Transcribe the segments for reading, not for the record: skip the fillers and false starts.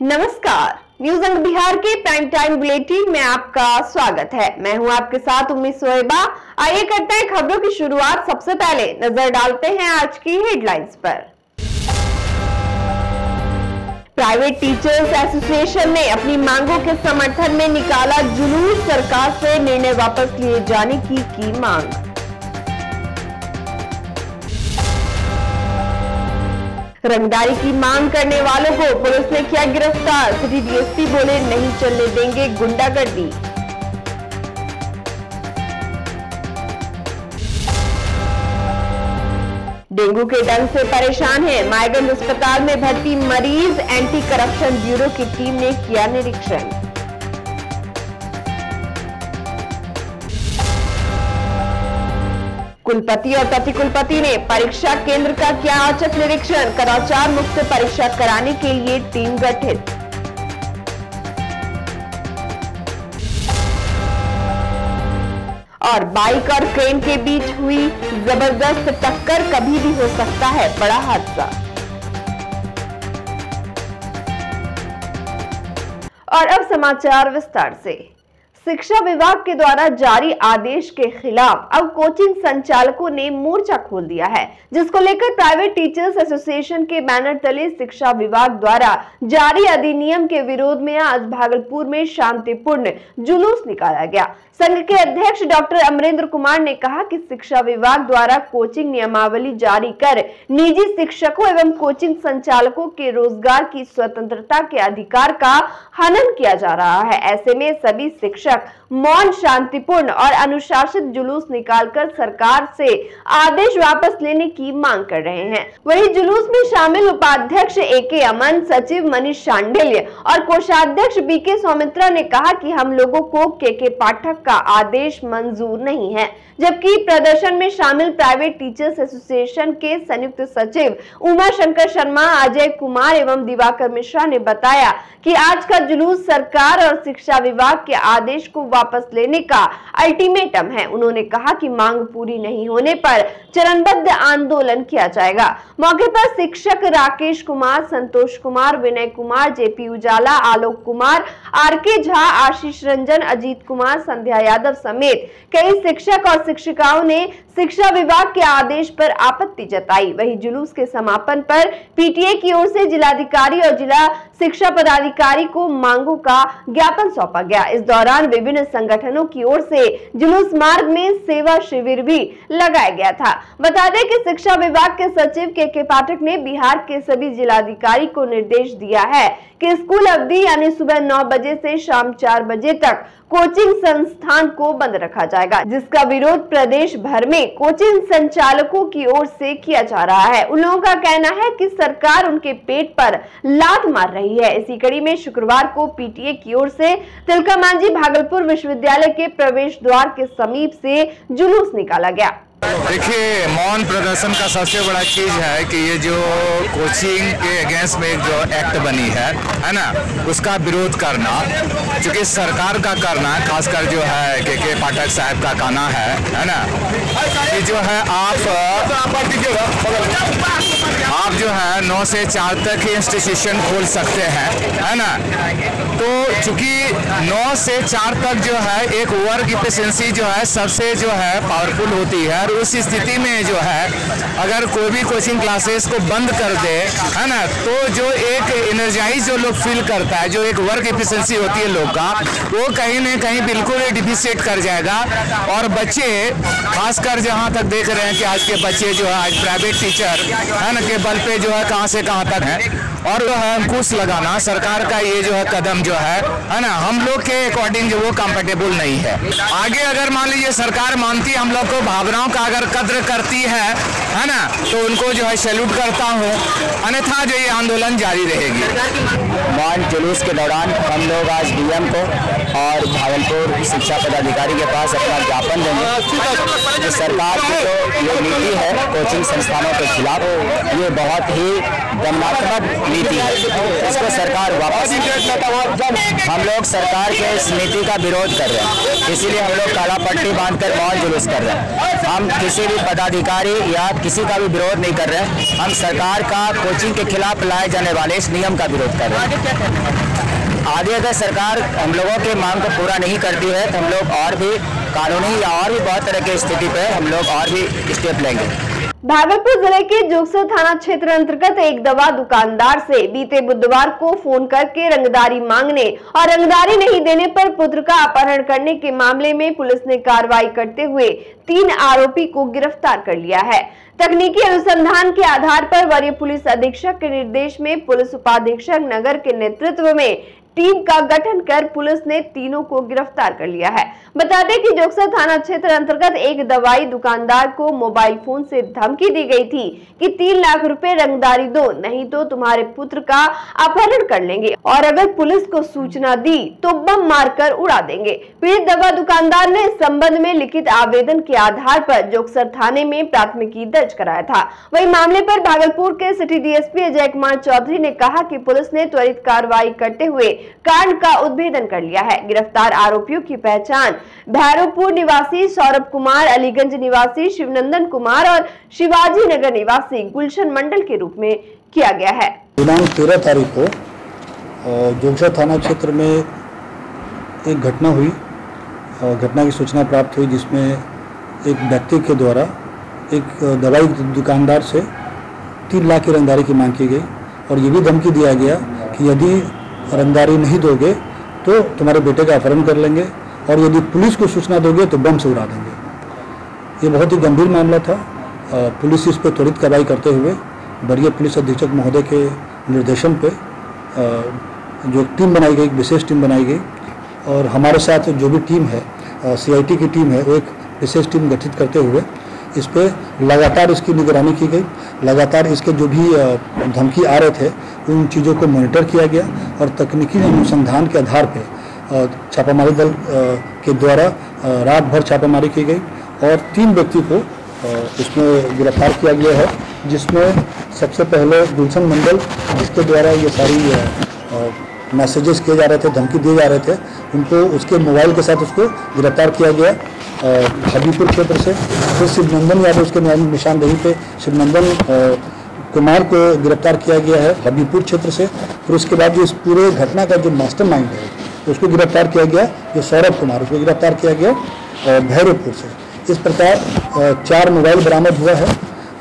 नमस्कार, न्यूज अंग बिहार के प्राइम टाइम बुलेटिन में आपका स्वागत है। मैं हूं आपके साथ उम्मीद सोएबा। आइए करते हैं खबरों की शुरुआत। सबसे पहले नजर डालते हैं आज की हेडलाइंस पर। प्राइवेट टीचर्स एसोसिएशन ने अपनी मांगों के समर्थन में निकाला जुलूस, सरकार से निर्णय वापस लिए जाने की मांग। रंगदारी की मांग करने वालों को पुलिस ने किया गिरफ्तार। सिटी डीएसपी बोले नहीं चलने देंगे गुंडागर्दी। डेंगू के डंक से परेशान है मायगंज अस्पताल में भर्ती मरीज। एंटी करप्शन ब्यूरो की टीम ने किया निरीक्षण। कुलपति और प्रतिकुलपति ने परीक्षा केंद्र का किया औचक निरीक्षण। कदाचार मुक्त परीक्षा कराने के लिए टीम गठित। और बाइक और क्रेन के बीच हुई जबरदस्त टक्कर, कभी भी हो सकता है बड़ा हादसा। और अब समाचार विस्तार से। शिक्षा विभाग के द्वारा जारी आदेश के खिलाफ अब कोचिंग संचालकों ने मोर्चा खोल दिया है, जिसको लेकर प्राइवेट टीचर्स एसोसिएशन के बैनर तले शिक्षा विभाग द्वारा जारी अधिनियम के विरोध में आज भागलपुर में शांतिपूर्ण जुलूस निकाला गया। संघ के अध्यक्ष डॉक्टर अमरेंद्र कुमार ने कहा कि शिक्षा विभाग द्वारा कोचिंग नियमावली जारी कर निजी शिक्षकों एवं कोचिंग संचालकों के रोजगार की स्वतंत्रता के अधिकार का हनन किया जा रहा है। ऐसे में सभी शिक्षक मौन, शांतिपूर्ण और अनुशासित जुलूस निकालकर सरकार से आदेश वापस लेने की मांग कर रहे हैं। वहीं जुलूस में शामिल उपाध्यक्ष AK अमन, सचिव मनीष शांडिल्य और कोषाध्यक्ष BK सौमित्रा ने कहा कि हम लोगों को KK पाठक का आदेश मंजूर नहीं है। जबकि प्रदर्शन में शामिल प्राइवेट टीचर्स एसोसिएशन के संयुक्त सचिव उमा शंकर शर्मा, अजय कुमार एवं दिवाकर मिश्रा ने बताया कि आज का जुलूस सरकार और शिक्षा विभाग के आदेश को वापस लेने का अल्टीमेटम है। उन्होंने कहा कि मांग पूरी नहीं होने पर चरणबद्ध आंदोलन किया जाएगा। मौके पर शिक्षक राकेश कुमार, संतोष कुमार, विनय कुमार, JP उजाला, आलोक कुमार, RK झा, आशीष रंजन, अजीत कुमार, संध्या यादव समेत कई शिक्षक और शिक्षिकाओं ने शिक्षा विभाग के आदेश पर आपत्ति जताई। वहीं जुलूस के समापन पर PTA की ओर से जिलाधिकारी और जिला शिक्षा पदाधिकारी को मांगों का ज्ञापन सौंपा गया। इस दौरान विभिन्न संगठनों की ओर से जुलूस मार्ग में सेवा शिविर भी लगाया गया था। बता दें कि शिक्षा विभाग के सचिव KK पाठक ने बिहार के सभी जिलाधिकारी को निर्देश दिया है कि स्कूल अवधि यानी सुबह 9 बजे से शाम 4 बजे तक कोचिंग संस्थान को बंद रखा जाएगा, जिसका विरोध प्रदेश भर में कोचिंग संचालकों की ओर से किया जा रहा है। उन लोगों का कहना है कि सरकार उनके पेट पर लात मार रही है। इसी कड़ी में शुक्रवार को PTA की ओर से तिलका मांझी भागलपुर विश्वविद्यालय के प्रवेश द्वार के समीप से जुलूस निकाला गया। देखिए, मौन प्रदर्शन का सबसे बड़ा चीज है कि ये जो कोचिंग के अगेंस्ट में जो एक्ट बनी है ना, उसका विरोध करना, क्योंकि सरकार का करना, खासकर जो है KK पाठक साहब का कहना है ना, कि जो है आप जो है 9 से 4 तक इंस्टीट्यूशन खोल सकते हैं, है ना। तो चूंकि 9 से 4 तक जो है एक वर्क एफिशिएंसी जो है सबसे जो है पावरफुल होती है। उस स्थिति में जो है अगर कोई भी कोचिंग क्लासेस को बंद कर दे, है ना, तो जो एक एनर्जाइज जो लोग फील करता है, जो एक वर्क एफिशिएंसी होती है लोग का, वो कहीं न कहीं बिल्कुल डिफिसिट कर जाएगा। और बच्चे खासकर जहां तक देख रहे हैं कि आज के बच्चे जो है आज प्राइवेट टीचर है ना के बल पे जो है कहां से कहां तक है, और जो है अंकुश लगाना सरकार का ये जो है कदम जो है ना, हम लोग के अकॉर्डिंग जो वो कंफर्टेबल नहीं है। आगे अगर मान लीजिए सरकार मानती हम लोग को भावनाओं का अगर कद्र करती है ना, तो उनको जो है सैल्यूट करता हूँ, अन्यथा जो ये आंदोलन जारी रहेगी। मौन जुलूस के दौरान हम लोग आज DM को और भागलपुर शिक्षा पदाधिकारी के पास अपना ज्ञापन देंगे कि सरकार की जो ये नीति है कोचिंग संस्थानों के खिलाफ, ये बहुत ही दमनात्मक नीति है, इसको सरकार वापस। हम लोग सरकार के इस नीति का विरोध कर रहे हैं, इसीलिए हम लोग काला पट्टी बांधकर मौन जुलूस कर रहे हैं। हम किसी भी पदाधिकारी या किसी का भी विरोध नहीं कर रहे हैं, हम सरकार का कोचिंग के खिलाफ लाए जाने वाले इस नियम का विरोध कर रहे हैं। आगे अगर सरकार हम लोगों के मांग को पूरा नहीं करती है तो हम लोग और भी कानूनी या और भी बहुत तरह की स्थिति पे हम लोग और भी स्टेप लेंगे। भागलपुर जिले के जोगसर थाना क्षेत्र अंतर्गत एक दवा दुकानदार से बीते बुधवार को फोन करके रंगदारी मांगने और रंगदारी नहीं देने पर पुत्र का अपहरण करने के मामले में पुलिस ने कार्रवाई करते हुए 3 आरोपी को गिरफ्तार कर लिया है। तकनीकी अनुसंधान के आधार पर वरीय पुलिस अधीक्षक के निर्देश में पुलिस उपाधीक्षक नगर के नेतृत्व में टीम का गठन कर पुलिस ने तीनों को गिरफ्तार कर लिया है। बता दें कि जोगसर थाना क्षेत्र अंतर्गत एक दवाई दुकानदार को मोबाइल फोन से धमकी दी गई थी कि 3 लाख रुपए रंगदारी दो, नहीं तो तुम्हारे पुत्र का अपहरण कर लेंगे और अगर पुलिस को सूचना दी तो बम मारकर उड़ा देंगे। पीड़ित दवा दुकानदार ने इस संबंध में लिखित आवेदन के आधार पर जोगसर थाने में प्राथमिकी दर्ज कराया था। वही मामले पर भागलपुर के सिटी डीएसपी अजय कुमार चौधरी ने कहा कि पुलिस ने त्वरित कार्रवाई करते हुए कांड का उद्भेदन कर लिया है। गिरफ्तार आरोपियों की पहचान भैरवपुर निवासी सौरभ कुमार, अलीगंज निवासी शिवनंदन कुमार और शिवाजी नगर निवासी गुलशन मंडल के रूप में किया गया है। दिनांक 13 तारीख को जोगसर थाना क्षेत्र में एक घटना हुई। घटना की सूचना प्राप्त हुई जिसमें एक व्यक्ति के द्वारा एक दवाई दुकानदार से 3 लाख की रंगदारी की मांग की गई और ये भी धमकी दिया गया कि यदि रंगदारी नहीं दोगे तो तुम्हारे बेटे का अपहरण कर लेंगे और यदि पुलिस को सूचना दोगे तो बम से उड़ा देंगे। ये बहुत ही गंभीर मामला था। पुलिस इस पर त्वरित कार्रवाई करते हुए वरीय पुलिस अधीक्षक महोदय के निर्देशन पे जो टीम बनाई गई, विशेष टीम बनाई गई और हमारे साथ जो भी टीम है, CIT की टीम है, वो एक विशेष टीम गठित करते हुए इस पे लगातार इसकी निगरानी की गई। लगातार इसके जो भी धमकी आ रहे थे उन चीज़ों को मॉनिटर किया गया और तकनीकी अनुसंधान के आधार पे छापामारी दल के द्वारा रात भर छापामारी की गई और 3 व्यक्ति को इसमें गिरफ्तार किया गया है, जिसमें सबसे पहले गुलशन मंडल, जिसके द्वारा ये सारी मैसेजेस किए जा रहे थे, धमकी दिए जा रहे थे, उनको उसके मोबाइल के साथ उसको गिरफ्तार किया गया हबीपुर क्षेत्र से। फिर शिवनंदन यादव, उसके निशानदेही पे शिवनंदन कुमार को गिरफ्तार किया गया है हबीपुर क्षेत्र से। फिर उसके बाद जो इस पूरे घटना का जो मास्टरमाइंड है उसको गिरफ्तार किया गया, जो सौरभ कुमार, उसको गिरफ्तार किया गया भैरवपुर से। इस प्रकार 4 मोबाइल बरामद हुआ है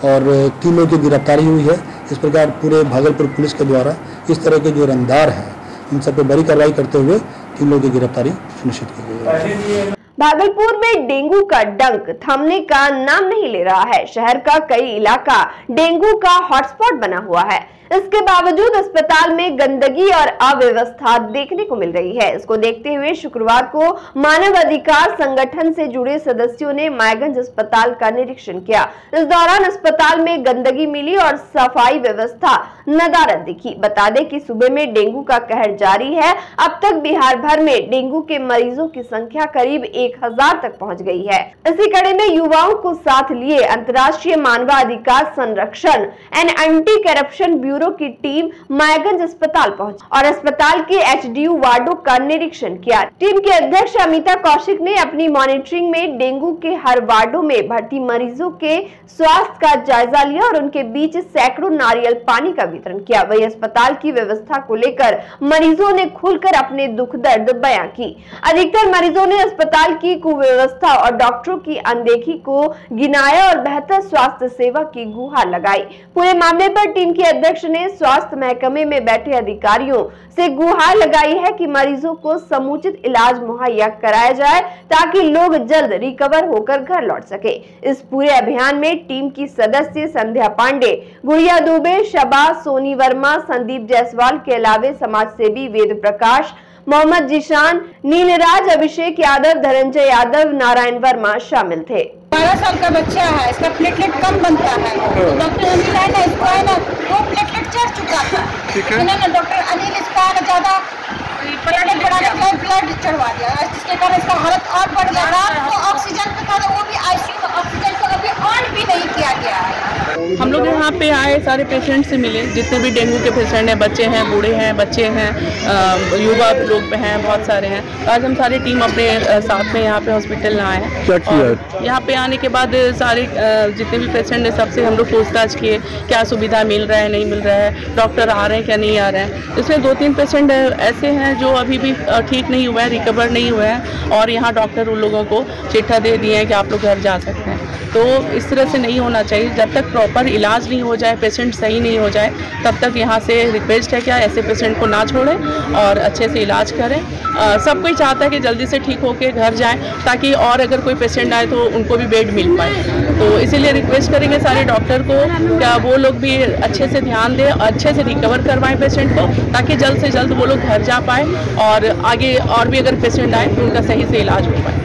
और 3 लोगों की गिरफ्तारी हुई है। इस प्रकार पूरे भागलपुर पुलिस के द्वारा इस तरह के जो रंगदार हैं इन सब पर बड़ी कार्रवाई करते हुए 3 लोगों की गिरफ्तारी सुनिश्चित की गई है। भागलपुर में डेंगू का डंक थमने का नाम नहीं ले रहा है। शहर का कई इलाका डेंगू का हॉटस्पॉट बना हुआ है। इसके बावजूद अस्पताल में गंदगी और अव्यवस्था देखने को मिल रही है। इसको देखते हुए शुक्रवार को मानव अधिकार संगठन से जुड़े सदस्यों ने मायगंज अस्पताल का निरीक्षण किया। इस दौरान अस्पताल में गंदगी मिली और सफाई व्यवस्था नदारद दिखी। बता दें कि सूबे में डेंगू का कहर जारी है। अब तक बिहार भर में डेंगू के मरीजों की संख्या करीब 1000 तक पहुंच गई है। इसी कड़ी में युवाओं को साथ लिए अंतर्राष्ट्रीय मानवाधिकार संरक्षण एंड एंटी करप्शन ब्यूरो की टीम मायगंज अस्पताल पहुंची और अस्पताल के HDU वार्डों का निरीक्षण किया। टीम के अध्यक्ष अमिता कौशिक ने अपनी मॉनिटरिंग में डेंगू के हर वार्डों में भर्ती मरीजों के स्वास्थ्य का जायजा लिया और उनके बीच सैकड़ों नारियल पानी का वितरण किया। वही अस्पताल की व्यवस्था को लेकर मरीजों ने खुलकर अपने दुख दर्द बयां की। अधिकतर मरीजों ने अस्पताल की कुव्यवस्था और डॉक्टरों की अनदेखी को गिनाया और बेहतर स्वास्थ्य सेवा की गुहार लगाई। पूरे मामले पर टीम के अध्यक्ष ने स्वास्थ्य महकमे में बैठे अधिकारियों से गुहार लगाई है कि मरीजों को समुचित इलाज मुहैया कराया जाए ताकि लोग जल्द रिकवर होकर घर लौट सके। इस पूरे अभियान में टीम की सदस्य संध्या पांडे, गुड़िया दुबे, शबाज, सोनी वर्मा, संदीप जायसवाल के अलावे समाज सेवी वेद प्रकाश, मोहम्मद जिशान, नीलराज, अभिषेक यादव, धनंजय यादव, नारायण वर्मा शामिल थे। 12 साल का बच्चा है, इसका प्लेटलेट कम बनता है। डॉक्टर अनिल है ना, इसको है ना 2 प्लेटलेट चढ़ चुका था, लेकिन ना डॉक्टर अनिल इसका ज्यादा प्लेटलेट बढ़ाने के लिए ब्लड चढ़वा दिया, जिसके कारण इसका हालत और बढ़ गया। रात को ऑक्सीजन पे था, वो भी ICU में ऑक्सीजन को अभी ऑन भी नहीं किया गया है। हम लोग यहाँ पे आए, सारे पेशेंट से मिले, जितने भी डेंगू के पेशेंट हैं, बच्चे हैं, बूढ़े हैं, बच्चे हैं, युवा लोग हैं, बहुत सारे हैं। आज हम सारी टीम अपने साथ में यहाँ पे हॉस्पिटल आए हैं। क्या किया? यहाँ पे आने के बाद सारे जितने भी पेशेंट हैं सबसे हम लोग पूछताछ किए, क्या सुविधा मिल रहा है, नहीं मिल रहा है, डॉक्टर आ रहे हैं क्या नहीं आ रहे हैं। इसमें 2-3 पेशेंट ऐसे हैं जो अभी भी ठीक नहीं हुआ है, रिकवर नहीं हुआ है, और यहाँ डॉक्टर उन लोगों को चिट्ठा दे दिए हैं कि आप लोग घर जा सकते हैं। तो इस तरह से नहीं होना चाहिए। जब तक प्रॉपर इलाज नहीं हो जाए, पेशेंट सही नहीं हो जाए, तब तक यहाँ से रिक्वेस्ट है क्या ऐसे पेशेंट को ना छोड़ें और अच्छे से इलाज करें। सब कोई चाहता है कि जल्दी से ठीक होके घर जाएं, ताकि और अगर कोई पेशेंट आए तो उनको भी बेड मिल पाए। तो इसीलिए रिक्वेस्ट करेंगे सारे डॉक्टर को, क्या वो लोग भी अच्छे से ध्यान दें, अच्छे से रिकवर करवाएं पेशेंट को, ताकि जल्द से जल्द वो लोग घर जा पाए और आगे और भी अगर पेशेंट आए तो उनका सही से इलाज हो पाए।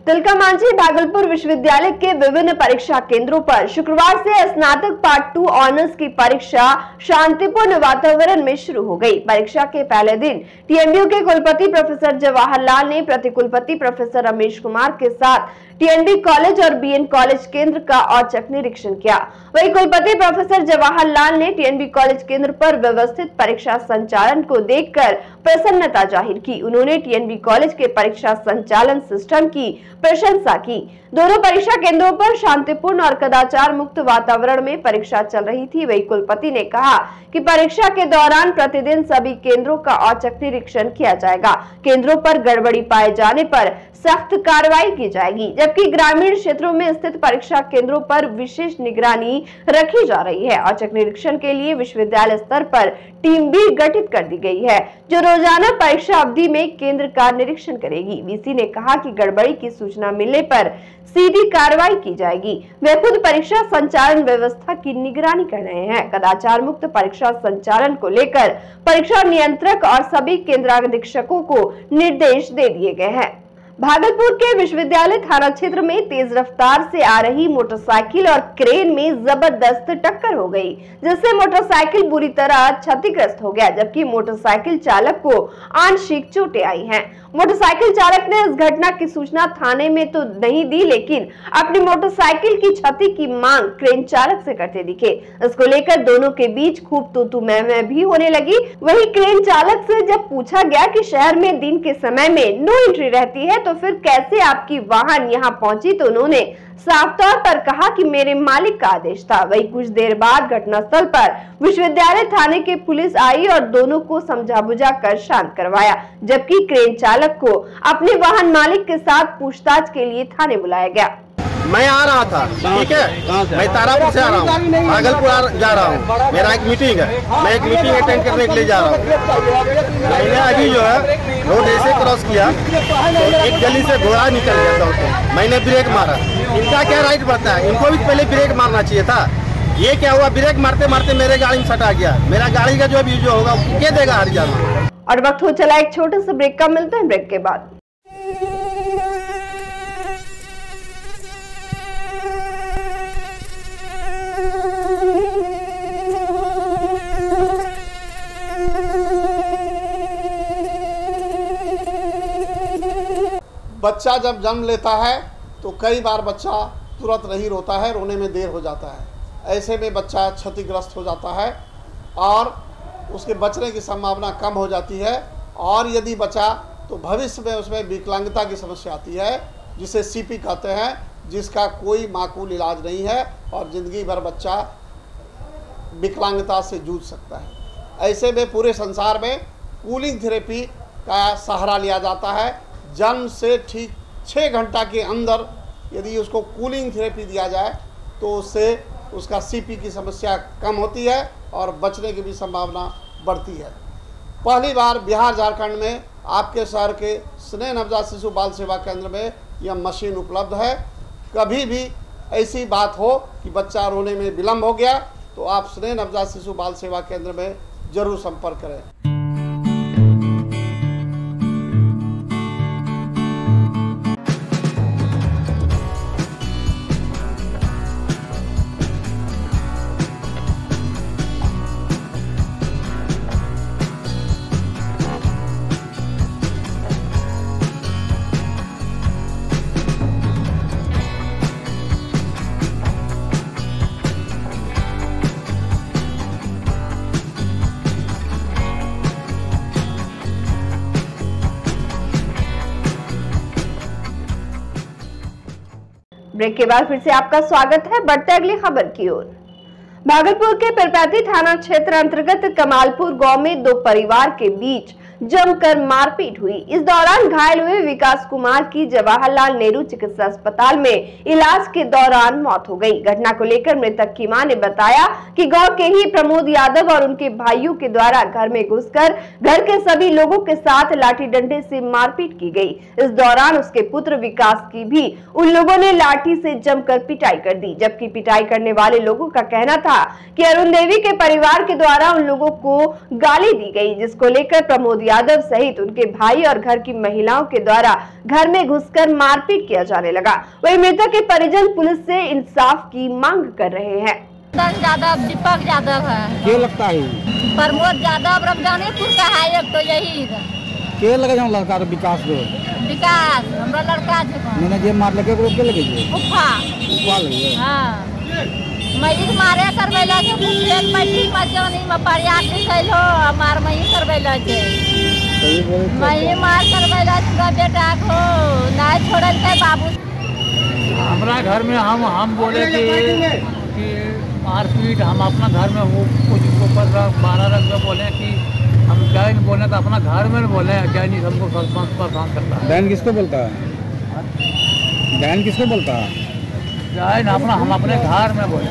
तिलका मांझी भागलपुर विश्वविद्यालय के विभिन्न परीक्षा केंद्रों पर शुक्रवार से स्नातक पार्ट 2 ऑनर्स की परीक्षा शांतिपूर्ण वातावरण में शुरू हो गई। परीक्षा के पहले दिन टीएनबीयू के कुलपति प्रोफेसर जवाहरलाल ने प्रतिकुलपति प्रोफेसर रमेश कुमार के साथ टीएनबी कॉलेज और बीएन कॉलेज केंद्र का औचक निरीक्षण किया। वहीं कुलपति प्रोफेसर जवाहरलाल ने टीएनबी कॉलेज केंद्र पर व्यवस्थित परीक्षा संचालन को देखकर प्रसन्नता जाहिर की। उन्होंने टीएनबी कॉलेज के परीक्षा संचालन सिस्टम की प्रशंसा की। दोनों परीक्षा केंद्रों पर शांतिपूर्ण और कदाचार मुक्त वातावरण में परीक्षा चल रही थी। वही कुलपति ने कहा कि परीक्षा के दौरान प्रतिदिन सभी केंद्रों का औचक निरीक्षण किया जाएगा। केंद्रों पर गड़बड़ी पाए जाने पर सख्त कार्रवाई की जाएगी, जबकि ग्रामीण क्षेत्रों में स्थित परीक्षा केंद्रों पर विशेष निगरानी रखी जा रही है। औचक निरीक्षण के लिए विश्वविद्यालय स्तर पर टीम भी गठित कर दी गई है, जो रोजाना परीक्षा अवधि में केंद्र का निरीक्षण करेगी। वीसी ने कहा कि गड़बड़ी की सूचना मिलने पर सीधी कार्रवाई की जाएगी। वे खुद परीक्षा संचालन व्यवस्था की निगरानी कर रहे हैं। कदाचार मुक्त परीक्षा संचालन को लेकर परीक्षा नियंत्रक और सभी केंद्राधीक्षकों को निर्देश दे दिए गए हैं। भागलपुर के विश्वविद्यालय थाना क्षेत्र में तेज रफ्तार से आ रही मोटरसाइकिल और क्रेन में जबरदस्त टक्कर हो गई, जिससे मोटरसाइकिल बुरी तरह क्षतिग्रस्त हो गया, जबकि मोटरसाइकिल चालक को आंशिक चोटें आई हैं। मोटरसाइकिल चालक ने इस घटना की सूचना थाने में तो नहीं दी, लेकिन अपनी मोटरसाइकिल की क्षति की मांग क्रेन चालक से करते दिखे। इसको लेकर दोनों के बीच खूब तू मैं भी होने लगी। वहीं क्रेन चालक से जब पूछा गया कि शहर में दिन के समय में नो एंट्री रहती है, तो फिर कैसे आपकी वाहन यहां पहुंची, तो उन्होंने साफ तौर पर कहा कि मेरे मालिक का आदेश था। वही कुछ देर बाद घटनास्थल पर विश्वविद्यालय थाने के पुलिस आई और दोनों को समझा बुझा कर शांत करवाया, जबकि क्रेन चालक को अपने वाहन मालिक के साथ पूछताछ के लिए थाने बुलाया गया। मैं आ रहा था, ठीक है, मैं तारापुर से आ रहा हूँ, भागलपुर जा रहा हूँ, मेरा एक मीटिंग है, मैं एक मीटिंग अटेंड करने के लिए जा रहा हूँ। मैंने अभी जो है रोड ऐसे क्रॉस किया तो एक गली से घोड़ा निकल गया था, मैंने ब्रेक मारा। इनका क्या राइट बनता है, इनको भी पहले ब्रेक मारना चाहिए था। ये क्या हुआ, ब्रेक मारते मारते मेरे गाड़ी में सटा गया। मेरा गाड़ी का जो अभी जो होगा क्या देगा हरियाणा। और वक्त हो चला एक छोटे से ब्रेक का, मिलते हैं ब्रेक के बाद। बच्चा जब जन्म लेता है तो कई बार बच्चा तुरंत नहीं रोता है, रोने में देर हो जाता है। ऐसे में बच्चा क्षतिग्रस्त हो जाता है और उसके बचने की संभावना कम हो जाती है। और यदि बचा तो भविष्य में उसमें विकलांगता की समस्या आती है, जिसे सीपी कहते हैं, जिसका कोई माकूल इलाज नहीं है और ज़िंदगी भर बच्चा विकलांगता से जूझ सकता है। ऐसे में पूरे संसार में कूलिंग थेरेपी का सहारा लिया जाता है। जन्म से ठीक 6 घंटा के अंदर यदि उसको कूलिंग थेरेपी दिया जाए तो उससे उसका सीपी की समस्या कम होती है और बचने की भी संभावना बढ़ती है। पहली बार बिहार झारखंड में आपके शहर के स्नेह नवजात शिशु बाल सेवा केंद्र में यह मशीन उपलब्ध है। कभी भी ऐसी बात हो कि बच्चा रोने में विलम्ब हो गया तो आप स्नेह नवजात शिशु बाल सेवा केंद्र में जरूर संपर्क करें। ब्रेक के बाद फिर से आपका स्वागत है। बढ़ते अगली खबर की ओर। भागलपुर के पिरपैती थाना क्षेत्र अंतर्गत कमालपुर गांव में दो परिवार के बीच जमकर मारपीट हुई। इस दौरान घायल हुए विकास कुमार की जवाहरलाल नेहरू चिकित्सा अस्पताल में इलाज के दौरान मौत हो गई। घटना को लेकर मृतक की मां ने बताया कि गांव के ही प्रमोद यादव और उनके भाइयों के द्वारा घर में घुसकर घर के सभी लोगों के साथ लाठी डंडे से मारपीट की गई। इस दौरान उसके पुत्र विकास की भी उन लोगों ने लाठी से जमकर पिटाई कर दी, जबकि पिटाई करने वाले लोगों का कहना था कि अरुण देवी के परिवार के द्वारा उन लोगों को गाली दी गई, जिसको लेकर प्रमोद यादव सहित उनके भाई और घर की महिलाओं के द्वारा घर में घुसकर मारपीट किया जाने लगा। वहीं मृतक के परिजन पुलिस से इंसाफ की मांग कर रहे हैं। यादव दीपक यादव है, क्या लगता है? प्रमोद यादव रमजानीपुर का है, एक तो यही क्या लगे जो लड़का विकास को? विकास हमरा लड़का मैंने जे मार लगे को के लगे उफा लगे। हां मई मारे करवेला के मुखेल मैट्रिक मजनी में प्रयास लिखैलो मार मई करवेला के मई मार करवेला का बेटा को ना छोड़ल के बाबू। हमरा घर में हम बोले कि मारपीट हम अपना घर में वो कुछ ऊपर 12 रंग में बोले कि हम क्या नहीं बोले, तो अपना घर में बोले क्या नहीं, हमको सरपंच पर काम करता है। बहन किसको बोलता है? बहन किसको बोलता है? हम अपने घर में बोले।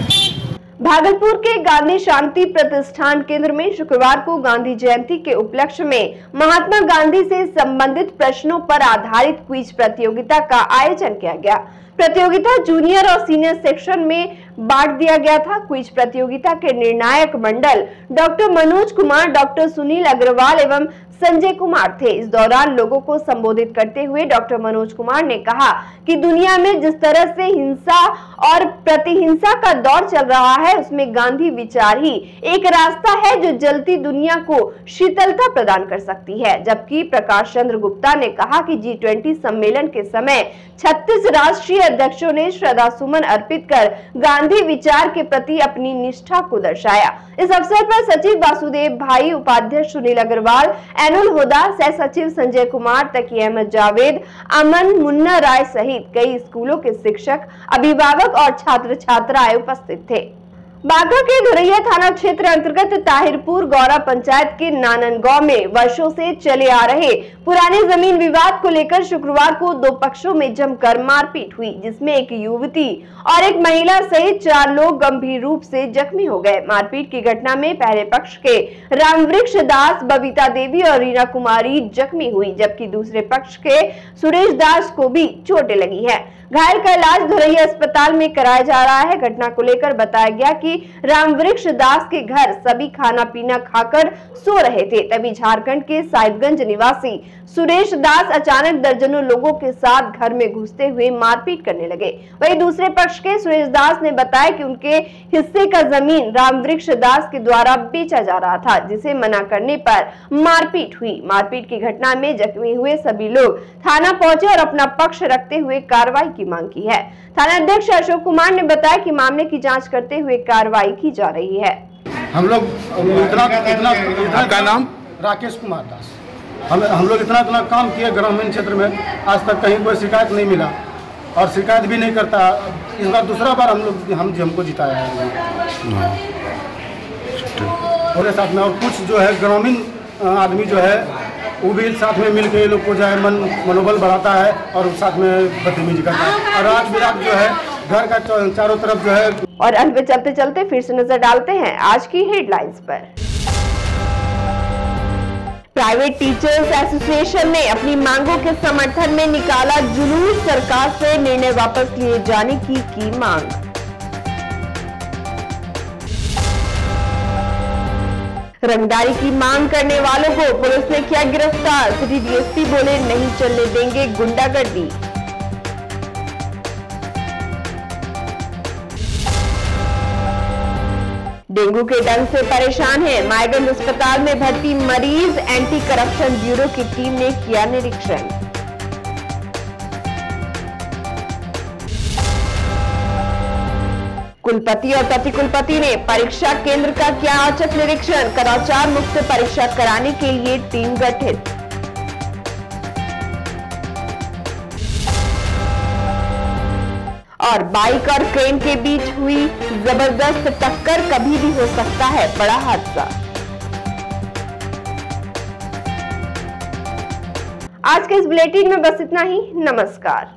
भागलपुर के गांधी शांति प्रतिष्ठान केंद्र में शुक्रवार को गांधी जयंती के उपलक्ष्य में महात्मा गांधी से संबंधित प्रश्नों पर आधारित क्विज प्रतियोगिता का आयोजन किया गया। प्रतियोगिता जूनियर और सीनियर सेक्शन में बांट दिया गया था। क्विज प्रतियोगिता के निर्णायक मंडल डॉक्टर मनोज कुमार, डॉक्टर सुनील अग्रवाल एवं संजय कुमार थे। इस दौरान लोगों को संबोधित करते हुए डॉक्टर मनोज कुमार ने कहा कि दुनिया में जिस तरह से हिंसा और प्रतिहिंसा का दौर चल रहा है, उसमें गांधी विचार ही एक रास्ता है जो जलती दुनिया को शीतलता प्रदान कर सकती है। जबकि प्रकाश चंद्र गुप्ता ने कहा कि G20 सम्मेलन के समय 36 राष्ट्रीय अध्यक्षों ने श्रद्धा सुमन अर्पित कर गांधी विचार के प्रति अपनी निष्ठा को दर्शाया। इस अवसर पर सचिव वासुदेव भाई, उपाध्यक्ष सुनील अग्रवाल, एनुल हुदा, सह सचिव संजय कुमार, तकी अहमद जावेद, अमन मुन्ना राय सहित कई स्कूलों के शिक्षक, अभिभावक और छात्र छात्राएं उपस्थित थे। बांका के धुरैया थाना क्षेत्र अंतर्गत ताहिरपुर गौरा पंचायत के नानन गांव में वर्षों से चले आ रहे पुराने जमीन विवाद को लेकर शुक्रवार को दो पक्षों में जमकर मारपीट हुई, जिसमें एक युवती और एक महिला सहित 4 लोग गंभीर रूप से जख्मी हो गए। मारपीट की घटना में पहले पक्ष के रामवृक्ष दास, बबीता देवी और रीना कुमारी जख्मी हुई, जबकि दूसरे पक्ष के सुरेश दास को भी चोटें लगी है। घायल का इलाज धुरैया अस्पताल में कराया जा रहा है। घटना को लेकर बताया गया कि रामवृक्ष दास के घर सभी खाना पीना खाकर सो रहे थे, तभी झारखंड के साहिबगंज निवासी सुरेश दास अचानक दर्जनों लोगों के साथ घर में घुसते हुए मारपीट करने लगे। वहीं दूसरे पक्ष के सुरेश दास ने बताया कि उनके हिस्से का जमीन रामवृक्ष दास के द्वारा बेचा जा रहा था, जिसे मना करने पर मारपीट हुई। मारपीट की घटना में जख्मी हुए सभी लोग थाना पहुंचे और अपना पक्ष रखते हुए कार्रवाई की मांग की है। थाना अध्यक्ष अशोक कुमार ने बताया कि मामले की जांच करते हुए कार्रवाई की जा रही है। हम लोग इतना नाम राकेश कुमार दास, हम लोग इतना काम किए ग्रामीण क्षेत्र में, आज तक कहीं कोई शिकायत नहीं मिला और शिकायत भी नहीं करता। इस बार दूसरा बार हमको जिताया है पूरे साथ में, और कुछ जो है ग्रामीण आदमी जो है वो भी साथ में मिलकर ये लोग को जो है मनोबल बढ़ाता है और साथ में बदतमीजी करता है। और रात बिरात जो है घर का चारों तरफ जो है। और अंत में चलते चलते फिर से नजर डालते हैं आज की हेडलाइंस पर। प्राइवेट टीचर्स एसोसिएशन ने अपनी मांगों के समर्थन में निकाला जुलूस, सरकार से निर्णय वापस लिए जाने की मांग। रंगदारी की मांग करने वालों को पुलिस ने किया गिरफ्तार, सिटी डीएसपी बोले नहीं चलने देंगे गुंडागर्दी। डेंगू के डंक से परेशान है मायगंज अस्पताल में भर्ती मरीज, एंटी करप्शन ब्यूरो की टीम ने किया निरीक्षण। कुलपति और प्रतिकुलपति ने परीक्षा केंद्र का किया औचक निरीक्षण, कदाचार मुक्त परीक्षा कराने के लिए टीम गठित। और बाइक और क्रेन के बीच हुई जबरदस्त टक्कर, कभी भी हो सकता है बड़ा हादसा। आज के इस बुलेटिन में बस इतना ही। नमस्कार।